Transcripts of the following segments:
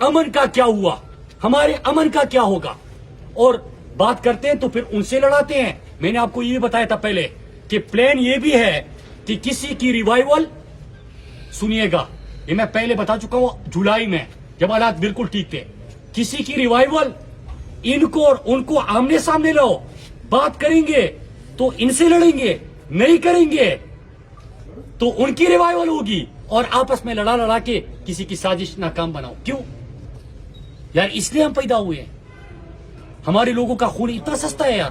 امن کا کیا ہوا, ہمارے امن کا کیا ہوگا. اور بات کرتے ہیں تو پھر ان سے لڑاتے ہیں. میں نے آپ کو یہ بتایا تھا پہلے کہ پلان یہ بھی ہے کہ کسی کی ریوائیول, سنیے گا, یہ میں پہلے بتا چکا ہوں جولائی میں جب حالات بالکل ٹھیک تھے, کسی کی ریوائیول ان کو اور ان کو آمنے سامنے لاؤ, بات کریں گے تو ان سے لڑیں گے, نہیں کریں گے تو ان کی ریوائیول ہوگی, اور آپس میں لڑا کے کسی کی سازش ناکام بناؤ. کیوں یار؟ اس لیے ہم پیدا ہوئے ہیں. ہمارے لوگوں کا خون اتنا سستا ہے یار,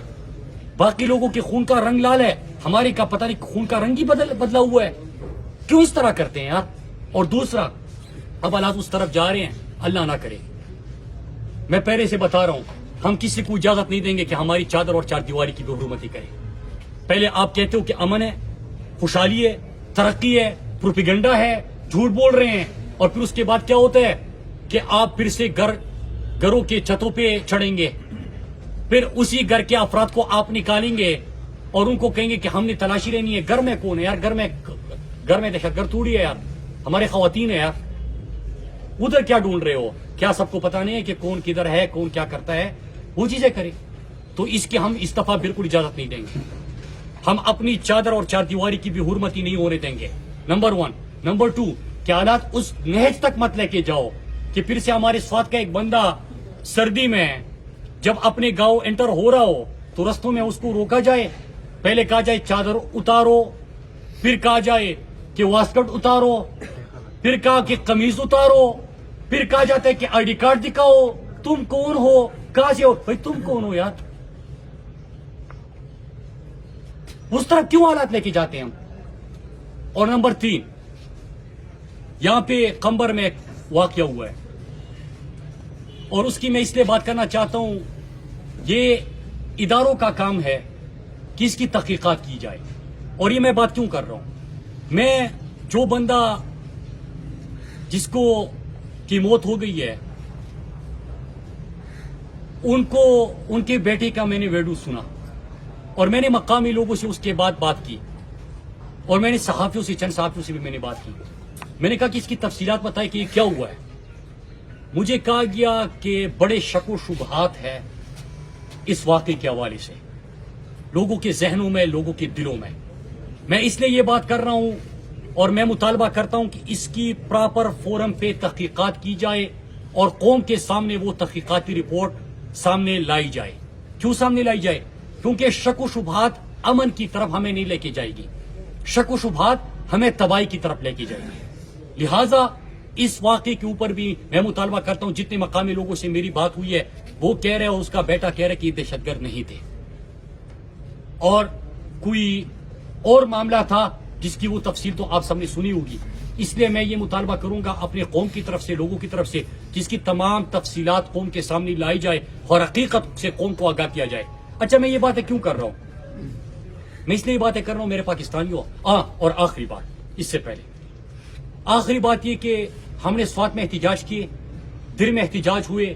باقی لوگوں کے خون کا رنگ لال ہے, ہمارے کا پتہ نہیں خون کا رنگ ہی بدلا ہوا ہے. کیوں اس طرح کرتے ہیں یار؟ اور دوسرا, اب حالات اس طرف جا رہے ہیں, اللہ نہ کرے, میں پہلے سے بتا رہا ہوں, ہم کسی کو اجازت نہیں دیں گے کہ ہماری چادر اور چار دیواری کی بے حرمتی کرے. پہلے آپ کہتے ہو کہ امن ہے, خوشحالی ہے, ترقی ہے, پروپیگنڈا ہے, جھوٹ بول رہے ہیں, اور پھر اس کے بعد کیا ہوتا ہے کہ آپ پھر سے گھروں کے چھتوں پہ چڑھیں گے, پھر اسی گھر کے افراد کو آپ نکالیں گے اور ان کو کہیں گے کہ ہم نے تلاشی لینی ہے. گھر میں کون ہے یار؟ گھر میں دہشت گرد تھوڑی ہے یار, ہمارے خواتین ہیں یار. ادھر کیا ڈھونڈ رہے ہو؟ کیا سب کو پتا نہیں ہے کہ کون کدھر ہے, کون کیا کرتا ہے؟ وہ چیزیں کریں. تو اس کی ہم اس دفعہ بالکل اجازت نہیں دیں گے. ہم اپنی چادر اور چار دیواری کی بھی حرمتی نہیں ہونے دیں گے, نمبر 1. نمبر 2, کہ حالات اس نہج تک مت لے کے جاؤ کہ پھر سے ہمارے سوات کا ایک بندہ سردی میں جب اپنے گاؤں انٹر ہو رہا ہو تو رستوں میں اس کو روکا جائے, پہلے کہا جائے چادر اتارو, پھر کہا جائے کہ واسکٹ اتارو, پھر کہا کہ قمیض اتارو, پھر کہا جاتا ہے کہ آئی ڈی کارڈ دکھاؤ, تم کون ہو, کہاں سے ہو. بھائی تم کون ہو یار؟ اس طرح کیوں حالات لے کے جاتے ہیں ہم؟ اور نمبر 3, یہاں پہ قمبر میں ایک واقعہ ہوا ہے اور اس کی میں اس لیے بات کرنا چاہتا ہوں, یہ اداروں کا کام ہے کہ اس کی تحقیقات کی جائے. اور یہ میں بات کیوں کر رہا ہوں؟ میں جو بندہ جس کو کی موت ہو گئی ہے ان کے بیٹے کا میں نے ویڈیو سنا اور میں نے مقامی لوگوں سے اس کے بعد بات کی, اور میں نے صحافیوں سے, چند صحافیوں سے بھی میں نے بات کی. میں نے کہا کہ اس کی تفصیلات بتائیں کہ یہ کیا ہوا ہے. مجھے کہا گیا کہ بڑے شک و شبہات ہے اس واقعے کے حوالے سے لوگوں کے ذہنوں میں, لوگوں کے دلوں میں. میں اس لیے یہ بات کر رہا ہوں اور میں مطالبہ کرتا ہوں کہ اس کی پراپر فورم پہ تحقیقات کی جائے اور قوم کے سامنے وہ تحقیقاتی رپورٹ سامنے لائی جائے. کیوں سامنے لائی جائے؟ کیونکہ شک و شبہات امن کی طرف ہمیں نہیں لے کے جائے گی, شک و شبہات ہمیں تباہی کی طرف لے کے جائے گی. لہذا اس واقعے کے اوپر بھی میں مطالبہ کرتا ہوں, جتنے مقامی لوگوں سے میری بات ہوئی ہے وہ کہہ رہے, اس کا بیٹا کہہ رہے کہ دہشت گرد نہیں تھے اور کوئی اور معاملہ تھا جس کی وہ تفصیل تو آپ سب نے سنی ہوگی. اس لیے میں یہ مطالبہ کروں گا اپنے قوم کی طرف سے, لوگوں کی طرف سے, جس کی تمام تفصیلات قوم کے سامنے لائی جائے اور حقیقت سے قوم کو آگاہ کیا جائے. اچھا, میں یہ باتیں کیوں کر رہا ہوں؟ میں اس لیے یہ باتیں کر رہا ہوں میرے پاکستانیوں. اور آخری بات, اس سے پہلے آخری بات یہ کہ ہم نے سوات میں احتجاج کیے, در میں احتجاج ہوئے,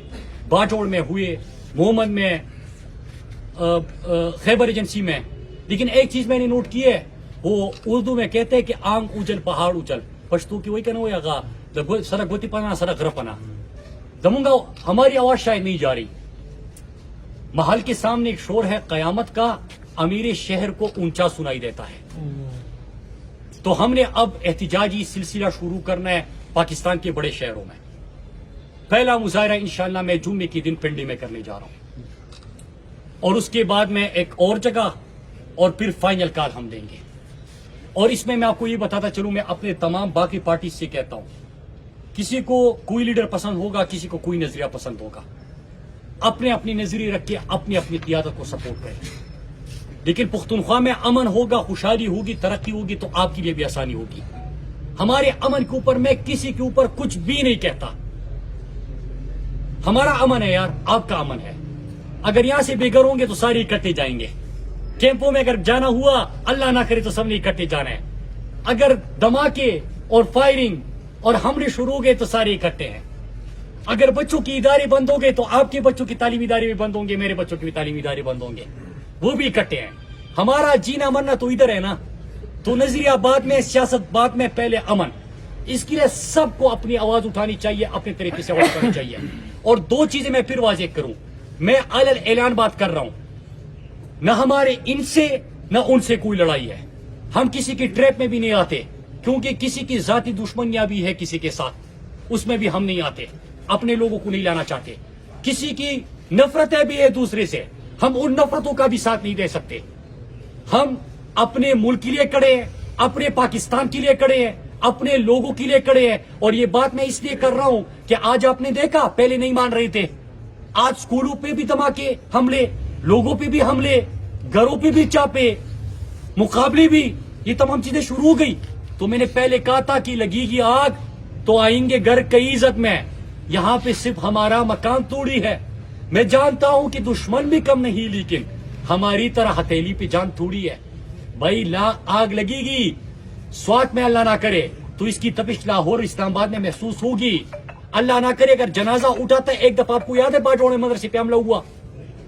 باجوڑ میں ہوئے, محمد میں, خیبر ایجنسی میں. لیکن ایک چیز میں نے نوٹ کی ہے, وہ اردو میں کہتے ہیں کہ آنگ اجل پہاڑ اجل, پشتو کی وہی کہنا ہو یا سڑک گوتی پنا سڑک رپنا دمونگا. ہماری آواز شاید نہیں جا رہی. محل کے سامنے ایک شور ہے قیامت کا, امیر شہر کو اونچا سنائی دیتا ہے. تو ہم نے اب احتجاجی سلسلہ شروع کرنا ہے پاکستان کے بڑے شہروں میں. پہلا مظاہرہ انشاءاللہ میں جمعے کے دن پنڈی میں کرنے جا رہا ہوں, اور اس کے بعد میں ایک اور جگہ, اور پھر فائنل کال ہم دیں گے. اور اس میں آپ کو یہ بتاتا چلوں, میں اپنے تمام باقی پارٹی سے کہتا ہوں, کسی کو کوئی لیڈر پسند ہوگا, کسی کو کوئی نظریہ پسند ہوگا, اپنے اپنی نظریے رکھ کے اپنی اپنی قیادت کو سپورٹ کریں. لیکن پختونخوا میں امن ہوگا, خوشحالی ہوگی, ترقی ہوگی تو آپ کے لیے بھی آسانی ہوگی. ہمارے امن کے اوپر میں کسی کے اوپر کچھ بھی نہیں کہتا. ہمارا امن ہے یار, آپ کا امن ہے. اگر یہاں سے بے گھر ہوں گے تو سارے اکٹھے جائیں گے. کیمپوں میں اگر جانا ہوا, اللہ نہ کرے تو سب نے اکٹھے جانا ہے. اگر دھماکے اور فائرنگ اور حملے شروع ہو گئے تو سارے اکٹھے ہیں. اگر بچوں کی ادارے بند ہو گئے تو آپ کے بچوں کی تعلیمی ادارے بھی بند ہوں گے, میرے بچوں کے بھی تعلیمی ادارے بند ہوں گے, وہ بھی اکٹھے ہیں. ہمارا جینا مرنا تو ادھر ہے نا. تو نظریہ بعد میں, سیاست بعد میں, پہلے امن. اس کے لیے سب کو اپنی آواز اٹھانی چاہیے, اپنے طریقے سے آواز اٹھانی چاہیے. اور دو چیزیں میں پھر واضح کروں, میں علل اعلان بات کر رہا ہوں, نہ ہمارے ان سے نہ ان سے کوئی لڑائی ہے, ہم کسی کی ٹریپ میں بھی نہیں آتے, کیونکہ کسی کی ذاتی دشمنیاں بھی ہے کسی کے ساتھ, اس میں بھی ہم نہیں آتے, اپنے لوگوں کو نہیں لانا چاہتے. کسی کی نفرتیں بھی ہے دوسرے سے, ہم ان نفرتوں کا بھی ساتھ نہیں دے سکتے. ہم اپنے ملک کے لیے کڑے ہیں, اپنے پاکستان کے لیے کڑے ہیں, اپنے لوگوں کے لیے کڑے ہیں. اور یہ بات میں اس لیے کر رہا ہوں کہ آج آپ نے دیکھا, پہلے نہیں مان رہے تھے, آج سکولوں پہ بھی دھماکے, حملے, لوگوں پہ بھی حملے, گھروں پہ بھی چاپے, مقابلے بھی, یہ تمام چیزیں شروع ہو گئی. تو میں نے پہلے کہا تھا کہ لگے گی آگ تو آئیں گے گھر کئی عزت میں. یہاں پہ صرف ہمارا مکان توڑی ہے. میں جانتا ہوں کہ دشمن بھی کم نہیں, لیکن ہماری طرح ہتھیلی پہ جان تھوڑی ہے. بھائی آگ لگے گی, سوات میں اللہ نہ کرے تو اس کی تپش لاہور اسلام آباد میں محسوس ہوگی. اللہ نہ کرے اگر جنازہ اٹھاتا ہے, ایک دفعہ آپ کو یاد ہے باجوڑ میں مدرسے پہ حملہ ہوا,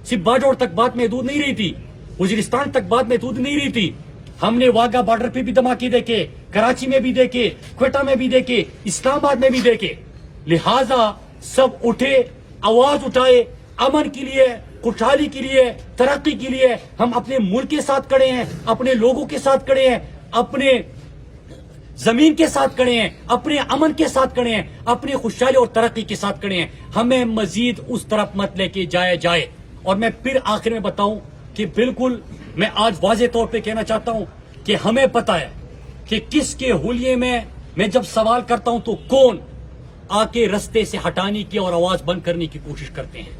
صرف باجوڑ تک بات محدود نہیں رہی تھی, وزیرستان تک بات محدود نہیں رہی تھی. ہم نے واگا بارڈر پہ بھی دھماکے دیکھے, کراچی میں بھی دیکھے, کوئٹہ میں بھی دیکھے, اسلام آباد میں بھی دیکھے. لہذا سب اٹھے, آواز اٹھائے, امن کے لیے, خوشحالی کے لیے, ترقی کے لیے. ہم اپنے ملک کے ساتھ کھڑے ہیں, اپنے لوگوں کے ساتھ کھڑے ہیں, اپنے زمین کے ساتھ کھڑے ہیں, اپنے امن کے ساتھ کھڑے ہیں, اپنے خوشحالی اور ترقی کے ساتھ کھڑے ہیں. ہمیں مزید اس طرف مت لے کے جائے. اور میں پھر آخر میں بتاؤں کہ بالکل میں آج واضح طور پہ کہنا چاہتا ہوں کہ ہمیں پتا ہے کہ کس کے حلیے میں جب سوال کرتا ہوں تو کون آ کے رستے سے ہٹانے کی اور آواز بند کرنے کی کوشش کرتے ہیں.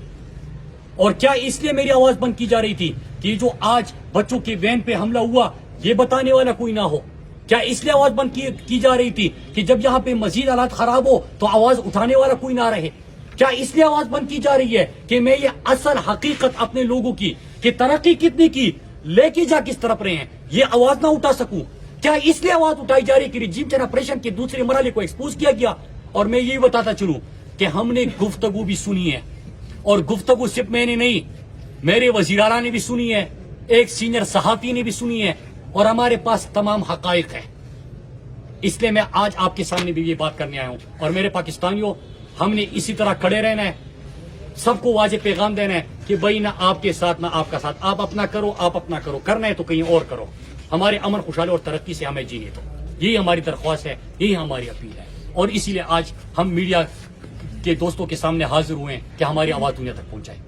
اور کیا اس لیے میری آواز بند کی جا رہی تھی کہ جو آج بچوں کے وین پہ حملہ ہوا یہ بتانے والا کوئی نہ ہو؟ کیا اس لیے آواز بند کی جا رہی تھی کہ جب یہاں پہ مزید حالات خراب ہو تو آواز اٹھانے والا کوئی نہ رہے؟ کیا اس لیے آواز بند کی جا رہی ہے کہ میں یہ اصل حقیقت اپنے لوگوں کی کہ ترقی کتنی کی, لے کے جا کس طرف رہے ہیں, یہ آواز نہ اٹھا سکوں؟ کیا اس لیے آواز اٹھائی جا رہی کہ رجیم چین آپریشن کے دوسرے مرحلے کو ایکسپوز کیا گیا؟ اور میں یہی بتاتا چلوں کہ ہم نے گفتگو بھی سنی ہے, اور گفتگو صرف میں نے نہیں, میرے وزیر اعلیٰ نے بھی سنی ہے, ایک سینئر صحافی نے بھی سنی ہے, اور ہمارے پاس تمام حقائق ہے. اس لیے میں آج آپ کے سامنے بھی یہ بات کرنے آیا ہوں. اور میرے پاکستانیوں, ہم نے اسی طرح کھڑے رہنا ہے, سب کو واضح پیغام دینا ہے کہ بھائی نہ آپ کے ساتھ نہ آپ کا ساتھ, آپ اپنا کرو, کرنا ہے تو کہیں اور کرو. ہمارے امن خوشحالی اور ترقی سے ہمیں جینے دو, یہی ہماری درخواست ہے, یہی ہماری اپیل ہے. اور اسی لیے آج ہم میڈیا کے دوستوں کے سامنے حاضر ہوئے ہیں کہ ہماری آواز دنیا تک پہنچائے.